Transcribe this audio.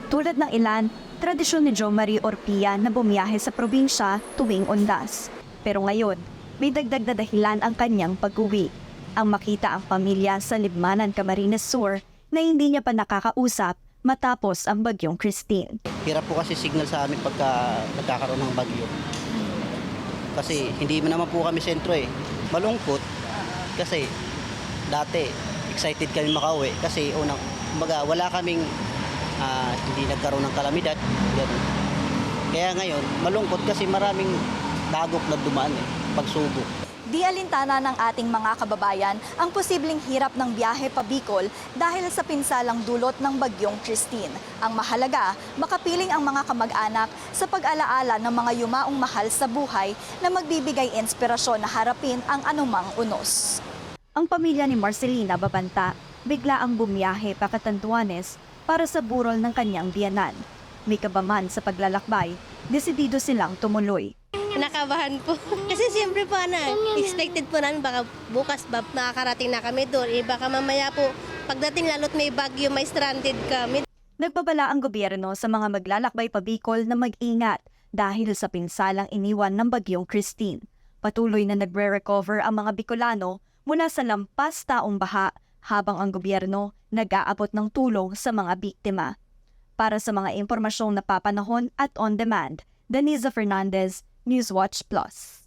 Tulad ng ilan, tradisyon ni Jo Marie Orpia na bumiyahe sa probinsya tuwing undas. Pero ngayon, may dagdag na dahilan ang kanyang pag-uwi. Ang makita ang pamilya sa Libmanan, Camarines Sur na hindi niya pa nakakausap matapos ang bagyong Christine. Hirap po kasi signal sa amin pagka nagkakaroon ng bagyo. Kasi hindi naman po kami sentro eh. Malungkot kasi dati excited kami makauwi kasi kumbaga wala kaming hindi nagkaroon ng kalamidad. Ganun. Kaya ngayon malungkot kasi maraming dagok na dumaan pagsubok. Di alintana ng ating mga kababayan ang posibleng hirap ng biyahe pa Bicol dahil sa pinsalang dulot ng bagyong Christine. Ang mahalaga, makapiling ang mga kamag-anak sa pag-alaala ng mga yumaong mahal sa buhay na magbibigay inspirasyon na harapin ang anumang unos. Ang pamilya ni Marcelina Babanta bigla ang bumiyahe pa Catanduanes para sa burol ng kanyang biyanan. May kabaman sa paglalakbay, desidido silang tumuloy. Nakabahan po. Kasi siyempre po, expected po namin baka bukas makakarating na kami doon. Baka mamaya po, pagdating lalo't may bagyo, may stranded kami. Nagbabala ang gobyerno sa mga maglalakbay pa Bicol na mag-ingat dahil sa pinsalang iniwan ng bagyong Christine. Patuloy na nagre-recover ang mga Bicolano mula sa lampas taong baha habang ang gobyerno nag-aabot ng tulong sa mga biktima. Para sa mga impormasyong napapanahon at on-demand, Deniza Fernandez, Newswatch Plus.